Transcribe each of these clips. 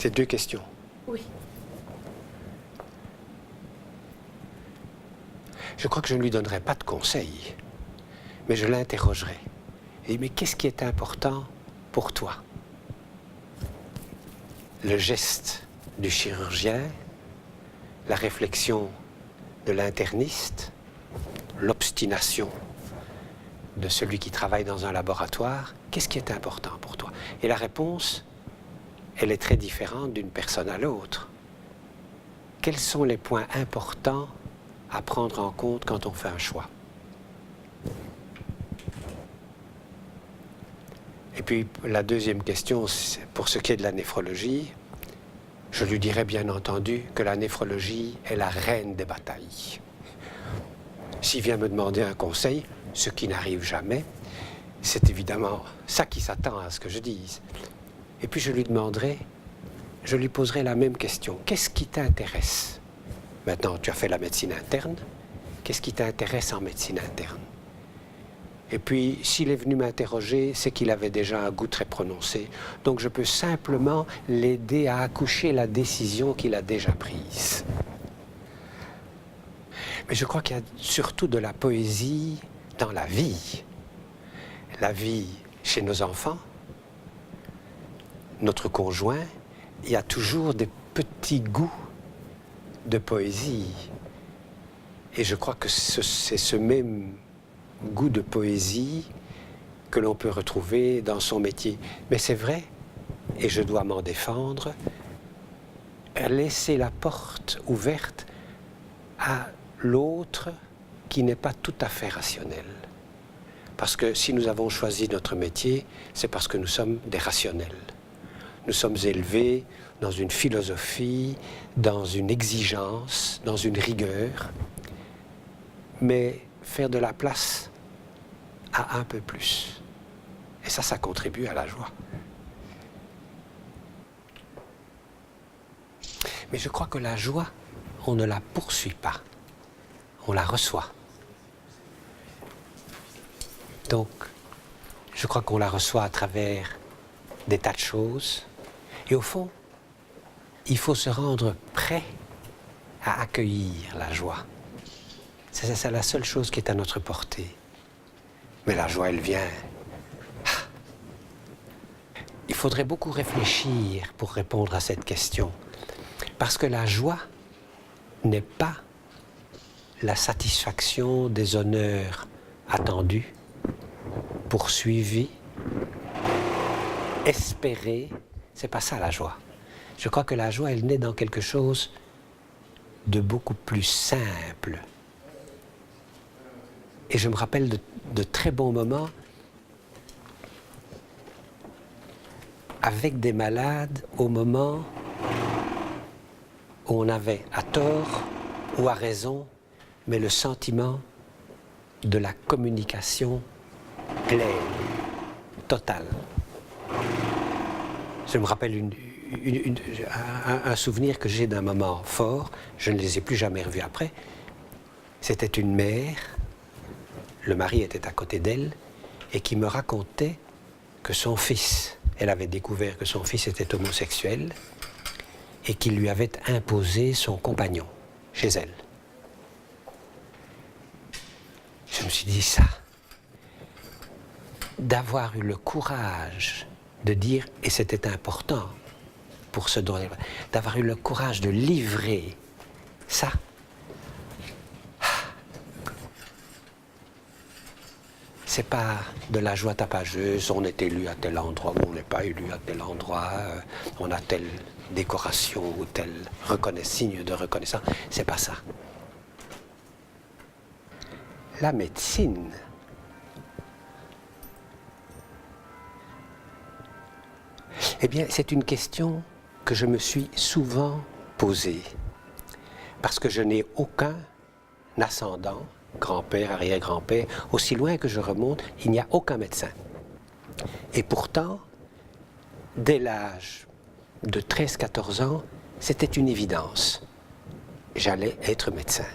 C'est deux questions. Oui. Je crois que je ne lui donnerai pas de conseils, mais je l'interrogerai. Et mais qu'est-ce qui est important pour toi? Le geste du chirurgien, la réflexion de l'interniste, l'obstination de celui qui travaille dans un laboratoire, qu'est-ce qui est important pour toi? Et la réponse, elle est très différente d'une personne à l'autre. Quels sont les points importants à prendre en compte quand on fait un choix? Et puis la deuxième question, pour ce qui est de la néphrologie, je lui dirais bien entendu que la néphrologie est la reine des batailles. S'il vient me demander un conseil, ce qui n'arrive jamais, c'est évidemment ça qui s'attend à ce que je dise. Et puis je lui demanderai, je lui poserai la même question. Qu'est-ce qui t'intéresse? Maintenant, tu as fait la médecine interne. Qu'est-ce qui t'intéresse en médecine interne? Et puis, s'il est venu m'interroger, c'est qu'il avait déjà un goût très prononcé. Donc, je peux simplement l'aider à accoucher la décision qu'il a déjà prise. Mais je crois qu'il y a surtout de la poésie dans la vie. La vie chez nos enfants, notre conjoint, il y a toujours des petits goûts de poésie. Et je crois que c'est ce même goût de poésie que l'on peut retrouver dans son métier. Mais c'est vrai, et je dois m'en défendre, laisser la porte ouverte à l'autre qui n'est pas tout à fait rationnel. Parce que si nous avons choisi notre métier, c'est parce que nous sommes des rationnels. Nous sommes élevés dans une philosophie, dans une exigence, dans une rigueur. Mais faire de la place à un peu plus. Et ça contribue à la joie. Mais je crois que la joie, on ne la poursuit pas. On la reçoit. Donc, je crois qu'on la reçoit à travers des tas de choses. Et au fond, il faut se rendre prêt à accueillir la joie. C'est la seule chose qui est à notre portée. Mais la joie, elle vient. Il faudrait beaucoup réfléchir pour répondre à cette question. Parce que la joie n'est pas la satisfaction des honneurs attendus, poursuivis, espérés. C'est pas ça la joie. Je crois que la joie, elle naît dans quelque chose de beaucoup plus simple. Et je me rappelle de très bons moments avec des malades au moment où on avait à tort ou à raison, mais le sentiment de la communication pleine, totale. Je me rappelle un souvenir que j'ai d'un moment fort, je ne les ai plus jamais revus après. C'était une mère, le mari était à côté d'elle, et qui me racontait que son fils, elle avait découvert que son fils était homosexuel, et qu'il lui avait imposé son compagnon chez elle. Je me suis dit ça, d'avoir eu le courage de dire, et c'était important pour ce don, d'avoir eu le courage de livrer ça. C'est pas de la joie tapageuse, on est élu à tel endroit ou on n'est pas élu à tel endroit, on a telle décoration ou tel signe de reconnaissance. C'est pas ça. La médecine, eh bien, c'est une question que je me suis souvent posée. Parce que je n'ai aucun ascendant, grand-père, arrière-grand-père, aussi loin que je remonte, il n'y a aucun médecin. Et pourtant, dès l'âge de 13-14 ans, c'était une évidence. J'allais être médecin.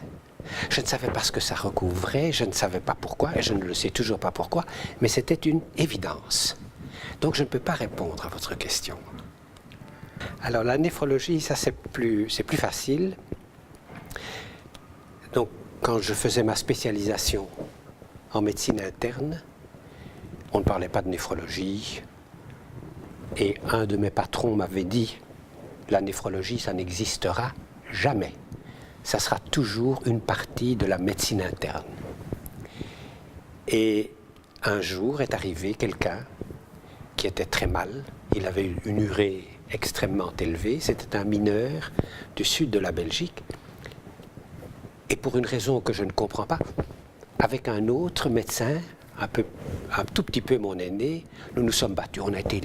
Je ne savais pas ce que ça recouvrait, je ne savais pas pourquoi, et je ne le sais toujours pas pourquoi, mais c'était une évidence. Donc je ne peux pas répondre à votre question. Alors la néphrologie, ça c'est plus facile. Donc quand je faisais ma spécialisation en médecine interne, on ne parlait pas de néphrologie. Et un de mes patrons m'avait dit, la néphrologie, ça n'existera jamais. Ça sera toujours une partie de la médecine interne. Et un jour est arrivé quelqu'un qui était très mal. Il avait une urée extrêmement élevée. C'était un mineur du sud de la Belgique. Et pour une raison que je ne comprends pas, avec un autre médecin, un tout petit peu mon aîné, nous nous sommes battus. On a été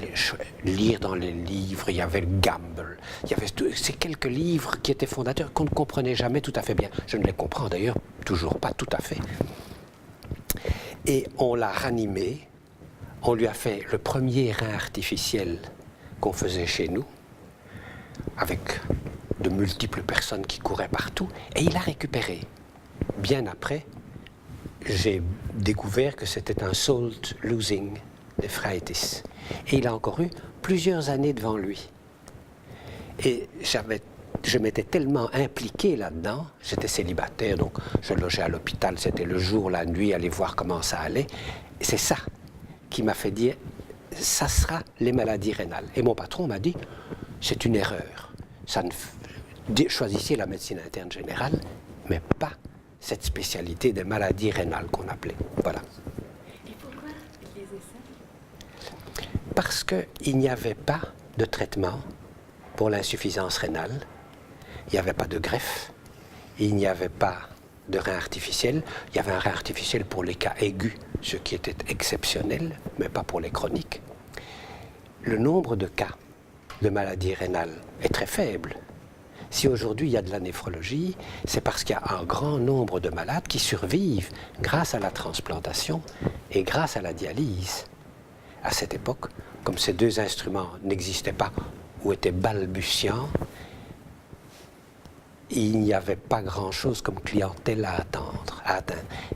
lire dans les livres, il y avait Gamble, il y avait ces quelques livres qui étaient fondateurs qu'on ne comprenait jamais tout à fait bien. Je ne les comprends d'ailleurs toujours pas tout à fait. Et on l'a ranimé, on lui a fait le premier rein artificiel qu'on faisait chez nous, avec de multiples personnes qui couraient partout, et il a récupéré. Bien après, j'ai découvert que c'était un salt losing nephritis. Et il a encore eu plusieurs années devant lui. Et je m'étais tellement impliqué là-dedans, j'étais célibataire, donc je logeais à l'hôpital, c'était le jour, la nuit, aller voir comment ça allait. Et c'est ça qui m'a fait dire, ça sera les maladies rénales. Et mon patron m'a dit, c'est une erreur. Choisissez la médecine interne générale, mais pas cette spécialité des maladies rénales qu'on appelait. Voilà. Et pourquoi les essais? Parce qu'il n'y avait pas de traitement pour l'insuffisance rénale, il n'y avait pas de greffe, il n'y avait pas de rein artificiel, il y avait un rein artificiel pour les cas aigus, ce qui était exceptionnel, mais pas pour les chroniques. Le nombre de cas de maladies rénales est très faible. Si aujourd'hui il y a de la néphrologie, c'est parce qu'il y a un grand nombre de malades qui survivent grâce à la transplantation et grâce à la dialyse. À cette époque, comme ces deux instruments n'existaient pas ou étaient balbutiants, il n'y avait pas grand-chose comme clientèle à atteindre.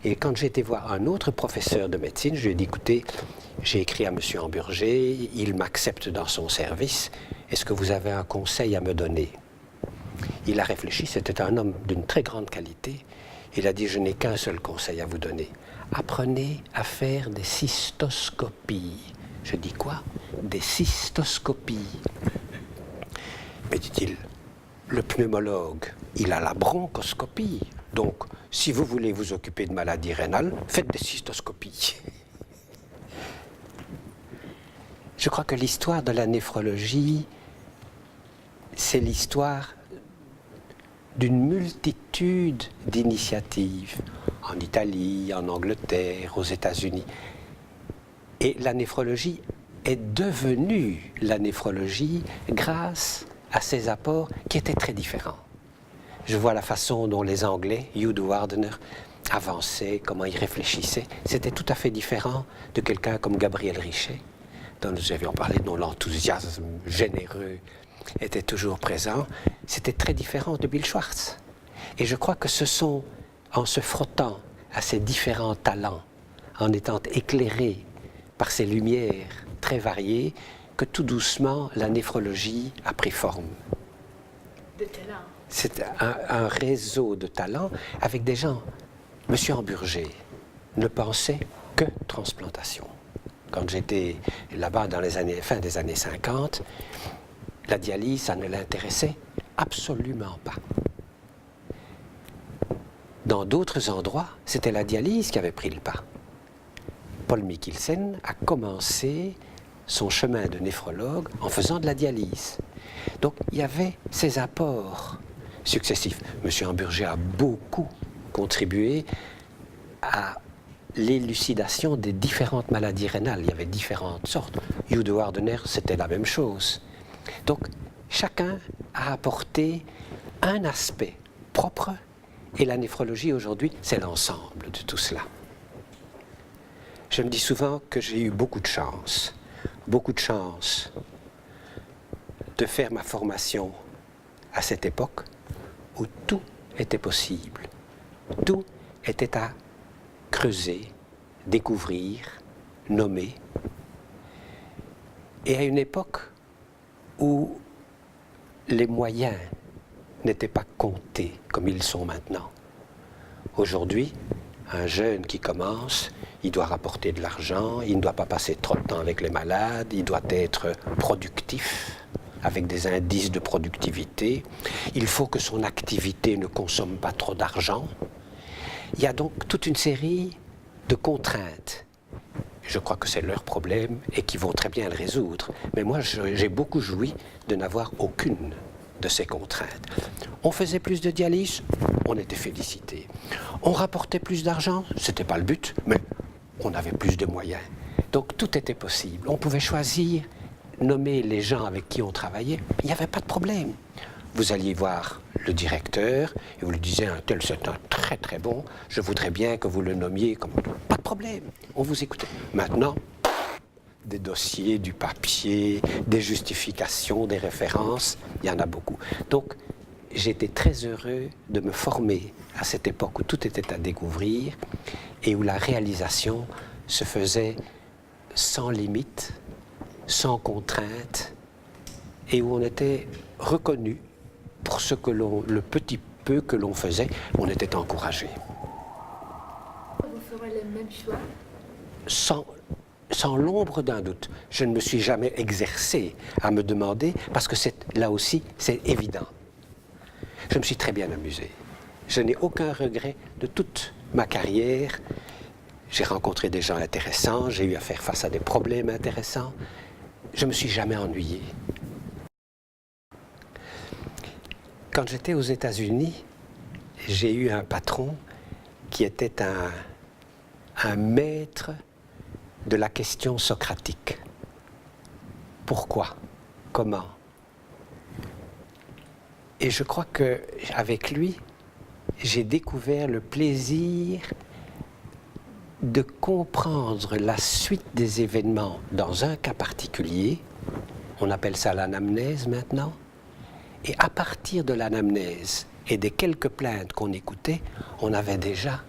Et quand j'ai été voir un autre professeur de médecine, je lui ai dit, écoutez, j'ai écrit à M. Hamburger, il m'accepte dans son service, est-ce que vous avez un conseil à me donner? Il a réfléchi, c'était un homme d'une très grande qualité. Il a dit, je n'ai qu'un seul conseil à vous donner. Apprenez à faire des cystoscopies. Je dis quoi? Des cystoscopies. Mais dit-il, le pneumologue, il a la bronchoscopie. Donc, si vous voulez vous occuper de maladies rénales, faites des cystoscopies. Je crois que l'histoire de la néphrologie, c'est l'histoire d'une multitude d'initiatives en Italie, en Angleterre, aux États-Unis. Et la néphrologie est devenue la néphrologie grâce à ses apports qui étaient très différents. Je vois la façon dont les Anglais, Hugh de Wardener, avançaient, comment ils réfléchissaient. C'était tout à fait différent de quelqu'un comme Gabriel Richet, dont nous avions parlé, dont l'enthousiasme généreux était toujours présent. C'était très différent de Bill Schwartz. Et je crois que ce sont en se frottant à ces différents talents, en étant éclairés par ces lumières très variées, que tout doucement la néphrologie a pris forme. De talent. C'est un réseau de talents avec des gens. Monsieur Hamburger ne pensait que transplantation. Quand j'étais là-bas dans les fin des années 50, la dialyse, ça ne l'intéressait absolument pas. Dans d'autres endroits, c'était la dialyse qui avait pris le pas. Paul Mikkelsen a commencé son chemin de néphrologue en faisant de la dialyse. Donc, il y avait ces apports successifs. M. Hamburger a beaucoup contribué à l'élucidation des différentes maladies rénales. Il y avait différentes sortes. Hugh de Wardener, c'était la même chose. Donc, chacun a apporté un aspect propre, et la néphrologie aujourd'hui, c'est l'ensemble de tout cela. Je me dis souvent que j'ai eu beaucoup de chance de faire ma formation à cette époque où tout était possible. Tout était à creuser, découvrir, nommer. Et à une époque où les moyens n'étaient pas comptés comme ils sont maintenant. Aujourd'hui, un jeune qui commence, il doit rapporter de l'argent, il ne doit pas passer trop de temps avec les malades, il doit être productif, avec des indices de productivité. Il faut que son activité ne consomme pas trop d'argent. Il y a donc toute une série de contraintes. Je crois que c'est leur problème et qu'ils vont très bien le résoudre. Mais moi, j'ai beaucoup joui de n'avoir aucune de ces contraintes. On faisait plus de dialyse, on était félicité. On rapportait plus d'argent, ce n'était pas le but, mais on avait plus de moyens. Donc tout était possible. On pouvait choisir, nommer les gens avec qui on travaillait. Il n'y avait pas de problème. Vous alliez voir le directeur et vous lui disiez un tel c'est un très très bon, je voudrais bien que vous le nommiez comme... Pas de problème, on vous écoutait. Maintenant, des dossiers, du papier, des justifications, des références, il y en a beaucoup. Donc, j'étais très heureux de me former à cette époque où tout était à découvrir et où la réalisation se faisait sans limite, sans contrainte et où on était reconnu pour ce que le petit peu que l'on faisait, on était encouragé. Vous ferez les mêmes choix? Sans l'ombre d'un doute. Je ne me suis jamais exercé à me demander, parce que là aussi, c'est évident. Je me suis très bien amusé. Je n'ai aucun regret de toute ma carrière. J'ai rencontré des gens intéressants, j'ai eu à faire face à des problèmes intéressants. Je ne me suis jamais ennuyé. Quand j'étais aux États-Unis, j'ai eu un patron qui était un maître de la question socratique. Pourquoi? Comment? Et je crois qu'avec lui, j'ai découvert le plaisir de comprendre la suite des événements dans un cas particulier. On appelle ça l'anamnèse maintenant. Et à partir de l'anamnèse et des quelques plaintes qu'on écoutait, on avait déjà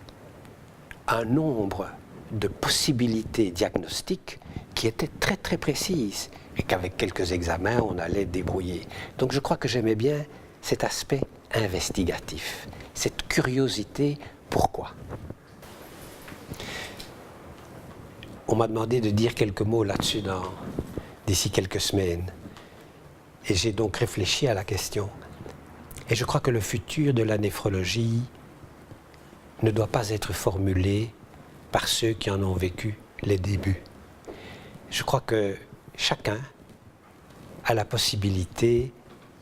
un nombre de possibilités diagnostiques qui étaient très très précises et qu'avec quelques examens, on allait débrouiller. Donc je crois que j'aimais bien cet aspect investigatif, cette curiosité, pourquoi? On m'a demandé de dire quelques mots là-dessus d'ici quelques semaines. Et j'ai donc réfléchi à la question. Et je crois que le futur de la néphrologie ne doit pas être formulé par ceux qui en ont vécu les débuts. Je crois que chacun a la possibilité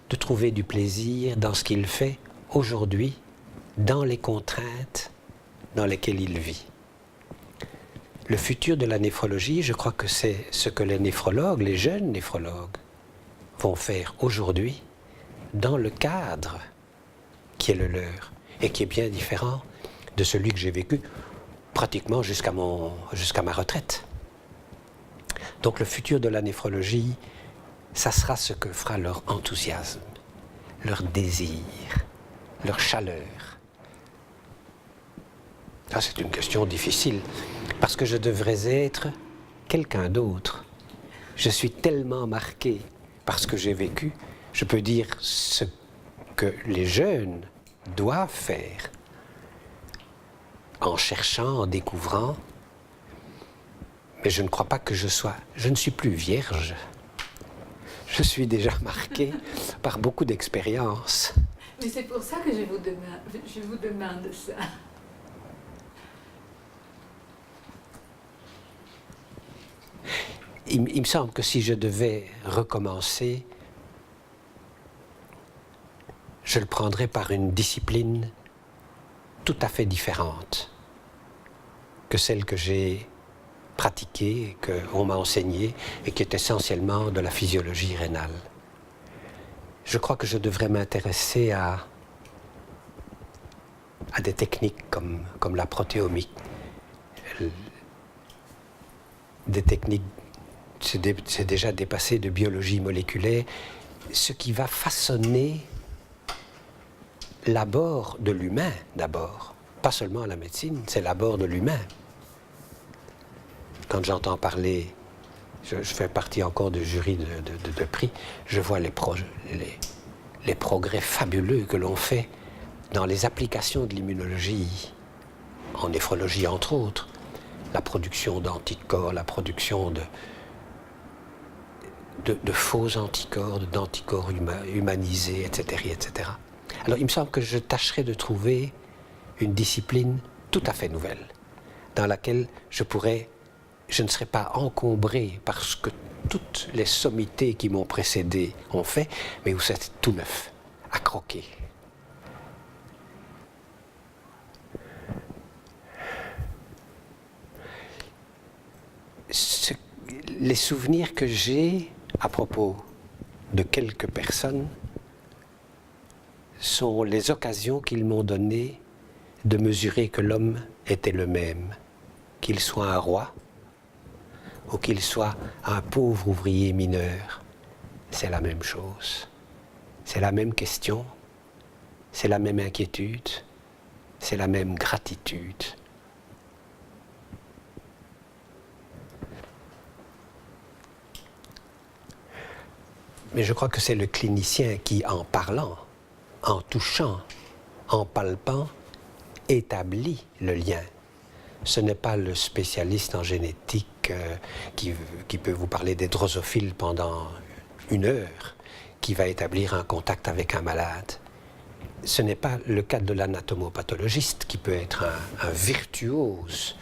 de trouver du plaisir dans ce qu'il fait aujourd'hui, dans les contraintes dans lesquelles il vit. Le futur de la néphrologie, je crois que c'est ce que les néphrologues, les jeunes néphrologues, vont faire aujourd'hui dans le cadre qui est le leur et qui est bien différent de celui que j'ai vécu pratiquement jusqu'à ma retraite. Donc le futur de la néphrologie, ça sera ce que fera leur enthousiasme, leur désir, leur chaleur. Ça, c'est une question difficile, parce que je devrais être quelqu'un d'autre. Je suis tellement marqué par ce que j'ai vécu, je peux dire ce que les jeunes doivent faire en cherchant, en découvrant, mais je ne crois pas que je ne suis plus vierge. Je suis déjà marqué par beaucoup d'expériences. Mais c'est pour ça que je vous demande ça. Il me semble que si je devais recommencer, je le prendrais par une discipline tout à fait différente que celle que j'ai pratiquée, qu'on m'a enseignée et qui est essentiellement de la physiologie rénale. Je crois que je devrais m'intéresser à des techniques comme la protéomique, des techniques. C'est déjà dépassé de biologie moléculaire, ce qui va façonner l'abord de l'humain d'abord, pas seulement la médecine, c'est l'abord de l'humain. Quand j'entends parler, je fais partie encore du jury de prix, je vois les progrès fabuleux que l'on fait dans les applications de l'immunologie, en néphrologie entre autres, la production d'anticorps, la production de faux anticorps, d'anticorps humanisés, etc., etc. Alors il me semble que je tâcherai de trouver une discipline tout à fait nouvelle, dans laquelle je ne serai pas encombré par ce que toutes les sommités qui m'ont précédé ont fait, mais où c'est tout neuf, à croquer. Les souvenirs que j'ai à propos de quelques personnes sont les occasions qu'ils m'ont données de mesurer que l'homme était le même, qu'il soit un roi ou qu'il soit un pauvre ouvrier mineur. C'est la même chose, c'est la même question, c'est la même inquiétude, c'est la même gratitude. Mais je crois que c'est le clinicien qui, en parlant, en touchant, en palpant, établit le lien. Ce n'est pas le spécialiste en génétique qui peut vous parler des drosophiles pendant 1 heure, qui va établir un contact avec un malade. Ce n'est pas le cas de l'anatomopathologiste qui peut être un virtuose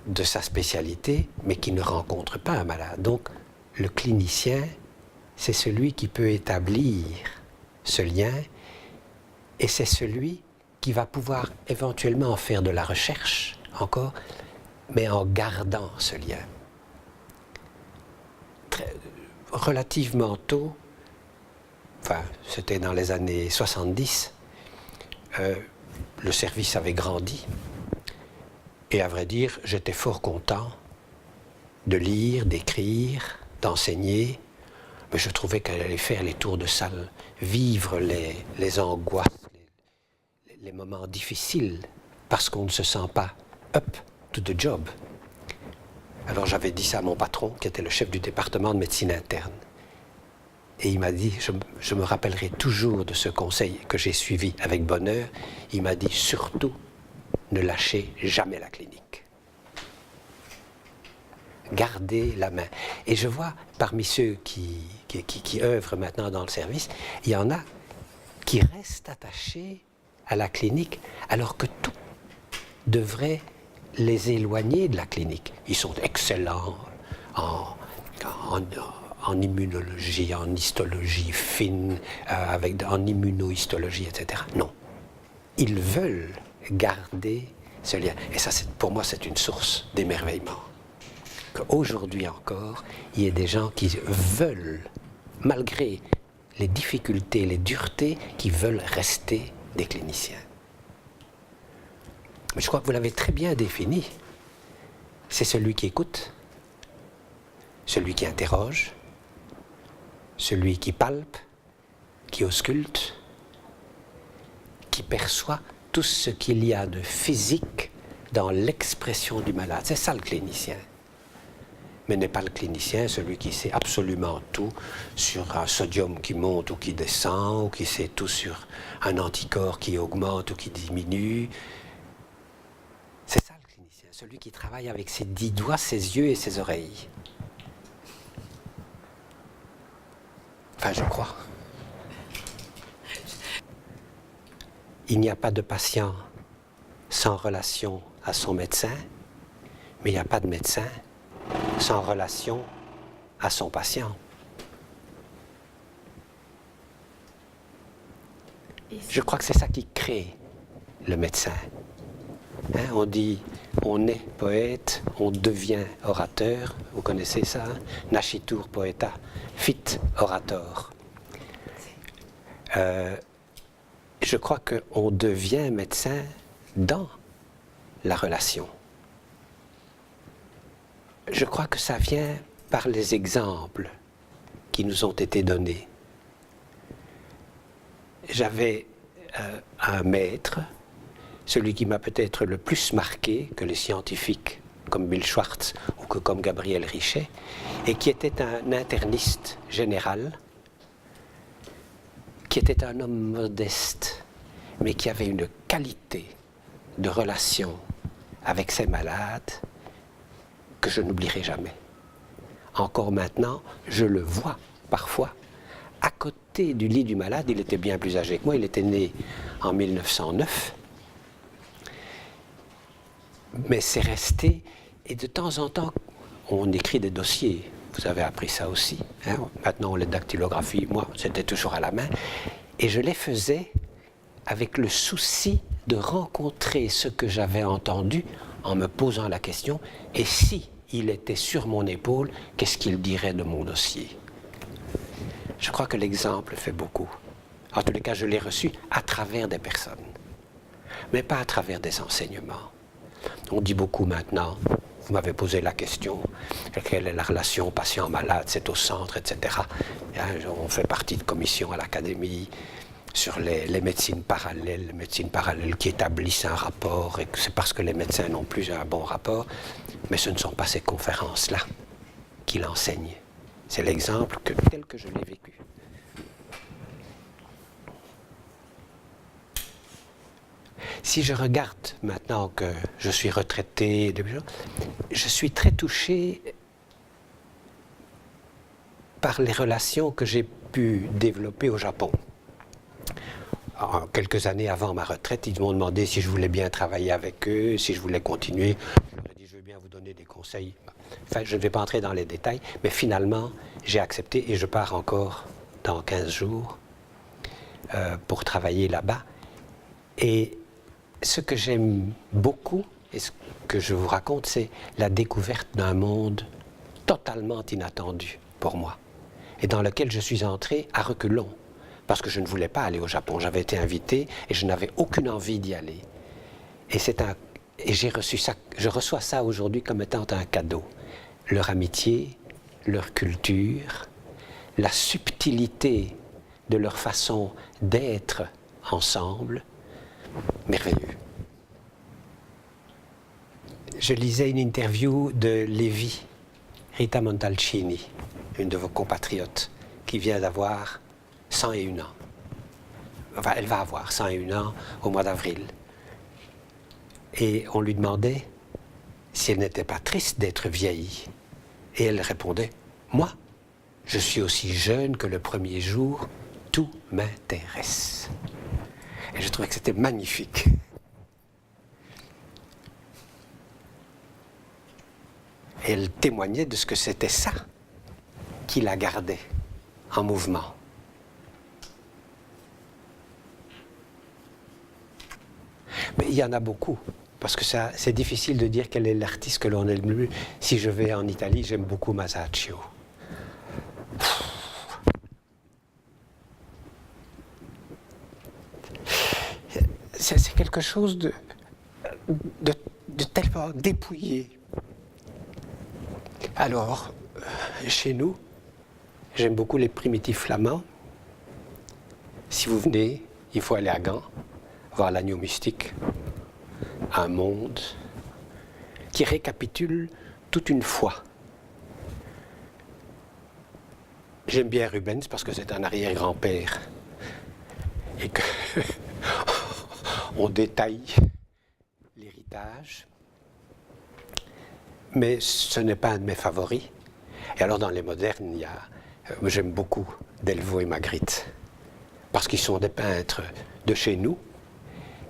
de sa spécialité, mais qui ne rencontre pas un malade. Donc, le clinicien, c'est celui qui peut établir ce lien et c'est celui qui va pouvoir éventuellement en faire de la recherche encore, mais en gardant ce lien. Relativement tôt, enfin c'était dans les années 70, le service avait grandi et à vrai dire j'étais fort content de lire, d'écrire, d'enseigner. Mais je trouvais qu'elle allait faire les tours de salle, vivre les angoisses, les moments difficiles, parce qu'on ne se sent pas up to the job. Alors j'avais dit ça à mon patron, qui était le chef du département de médecine interne. Et il m'a dit, je me rappellerai toujours de ce conseil que j'ai suivi avec bonheur, il m'a dit surtout, ne lâchez jamais la clinique. Garder la main. Et je vois parmi ceux qui œuvrent maintenant dans le service, il y en a qui restent attachés à la clinique alors que tout devrait les éloigner de la clinique. Ils sont excellents en immunologie, en histologie fine, en immunohistologie, etc. Non. Ils veulent garder ce lien. Et ça, pour moi, c'est une source d'émerveillement. Qu'aujourd'hui encore, il y ait des gens qui veulent, malgré les difficultés, les duretés, qui veulent rester des cliniciens. Mais je crois que vous l'avez très bien défini. C'est celui qui écoute, celui qui interroge, celui qui palpe, qui ausculte, qui perçoit tout ce qu'il y a de physique dans l'expression du malade. C'est ça le clinicien. Mais n'est pas le clinicien, celui qui sait absolument tout sur un sodium qui monte ou qui descend, ou qui sait tout sur un anticorps qui augmente ou qui diminue. C'est ça le clinicien, celui qui travaille avec ses 10 doigts, ses yeux et ses oreilles. Enfin, je crois. Il n'y a pas de patient sans relation à son médecin, mais il n'y a pas de médecin sans relation à son patient. Je crois que c'est ça qui crée le médecin. Hein, on dit, on est poète, on devient orateur. Vous connaissez ça, hein? Nascitur poeta, fit orator. Je crois qu'on devient médecin dans la relation. Je crois que ça vient par les exemples qui nous ont été donnés. J'avais un maître, celui qui m'a peut-être le plus marqué que les scientifiques comme Bill Schwartz ou que comme Gabriel Richet, et qui était un interniste général qui était un homme modeste, mais qui avait une qualité de relation avec ses malades que je n'oublierai jamais. Encore maintenant, je le vois parfois. À côté du lit du malade, il était bien plus âgé que moi, il était né en 1909. Mais c'est resté, et de temps en temps, on écrit des dossiers. Vous avez appris ça aussi. Hein? Maintenant, les dactylographies, moi, c'était toujours à la main. Et je les faisais avec le souci de rencontrer ce que j'avais entendu en me posant la question, et si il était sur mon épaule, qu'est-ce qu'il dirait de mon dossier? Je crois que l'exemple fait beaucoup. En tous les cas, je l'ai reçu à travers des personnes, mais pas à travers des enseignements. On dit beaucoup maintenant, vous m'avez posé la question, quelle est la relation patient-malade, c'est au centre, etc. On fait partie de commissions à l'académie sur les médecines parallèles qui établissent un rapport, et c'est parce que les médecins n'ont plus un bon rapport, mais ce ne sont pas ces conférences-là qui l'enseignent. C'est l'exemple tel que je l'ai vécu. Si je regarde maintenant que je suis retraité, je suis très touché par les relations que j'ai pu développer au Japon. Quelques années avant ma retraite, ils m'ont demandé si je voulais bien travailler avec eux, si je voulais continuer. Je leur ai dit, je veux bien vous donner des conseils. Enfin, je ne vais pas entrer dans les détails, mais finalement, j'ai accepté et je pars encore dans 15 jours pour travailler là-bas. Et ce que j'aime beaucoup, et ce que je vous raconte, c'est la découverte d'un monde totalement inattendu pour moi, et dans lequel je suis entré à reculons, parce que je ne voulais pas aller au Japon. J'avais été invité et je n'avais aucune envie d'y aller. Et j'ai reçu ça, je reçois ça aujourd'hui comme étant un cadeau. Leur amitié, leur culture, la subtilité de leur façon d'être ensemble, merveilleux. Je lisais une interview de Lévi, Rita Montalcini, une de vos compatriotes, qui vient d'avoir 101 ans. Enfin, elle va avoir 101 ans au mois d'avril. Et on lui demandait si elle n'était pas triste d'être vieille. Et elle répondait, moi, je suis aussi jeune que le premier jour, tout m'intéresse. Et je trouvais que c'était magnifique. Et elle témoignait de ce que c'était ça qui la gardait en mouvement. Mais il y en a beaucoup, parce que c'est difficile de dire quel est l'artiste que l'on aime le plus. Si je vais en Italie, j'aime beaucoup Masaccio. C'est quelque chose de tellement dépouillé. Alors, chez nous, j'aime beaucoup les primitifs flamands. Si vous venez, il faut aller à Gand, voir l'agneau mystique, un monde qui récapitule toute une foi. J'aime bien Rubens parce que c'est un arrière-grand-père et que on détaille l'héritage, mais ce n'est pas un de mes favoris. Et alors dans les modernes, j'aime beaucoup Delvaux et Magritte, parce qu'ils sont des peintres de chez nous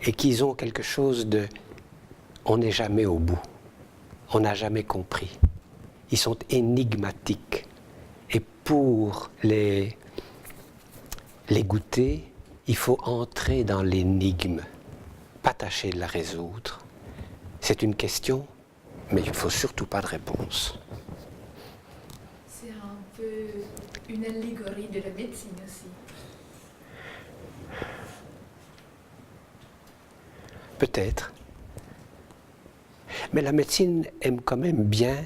et qu'ils ont quelque chose de... On n'est jamais au bout, on n'a jamais compris. Ils sont énigmatiques. Et pour les goûter, il faut entrer dans l'énigme, pas tâcher de la résoudre. C'est une question, mais il ne faut surtout pas de réponse. C'est un peu une allégorie de la médecine aussi. Peut-être. Mais la médecine aime quand même bien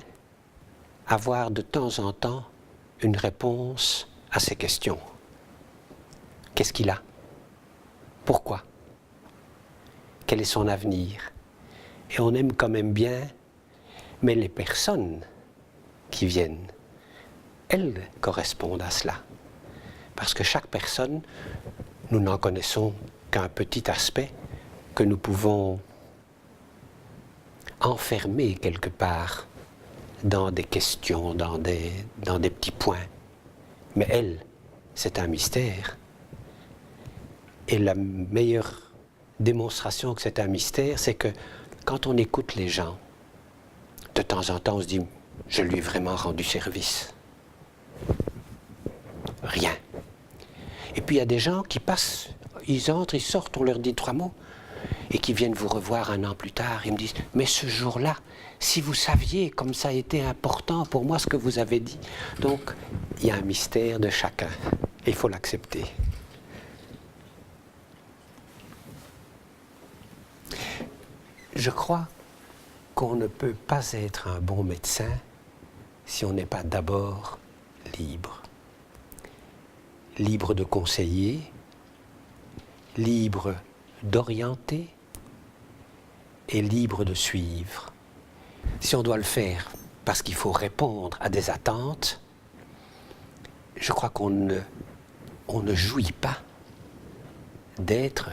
avoir de temps en temps une réponse à ces questions. Qu'est-ce qu'il a? Pourquoi? Quel est son avenir? Et on aime quand même bien, mais les personnes qui viennent, elles correspondent à cela. Parce que chaque personne nous n'en connaissons qu'un petit aspect que nous pouvons enfermer quelque part dans des questions, dans des petits points. Mais elle, c'est un mystère. Et la meilleure démonstration que c'est un mystère, c'est que quand on écoute les gens, de temps en temps, on se dit « je lui ai vraiment rendu service ». Rien. Et puis il y a des gens qui passent, ils entrent, ils sortent, on leur dit 3 mots, et qui viennent vous revoir 1 an plus tard, ils me disent « mais ce jour-là, si vous saviez comme ça a été important pour moi ce que vous avez dit ». Donc, il y a un mystère de chacun, et il faut l'accepter. Je crois qu'on ne peut pas être un bon médecin si on n'est pas d'abord libre. Libre de conseiller, libre d'orienter et libre de suivre. Si on doit le faire parce qu'il faut répondre à des attentes, je crois qu'on ne jouit pas d'être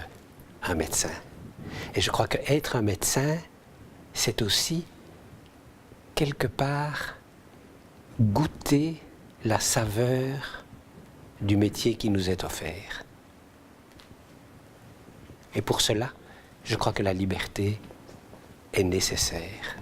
un médecin. Et je crois qu'être un médecin, c'est aussi, quelque part, goûter la saveur du métier qui nous est offert. Et pour cela, je crois que la liberté est nécessaire.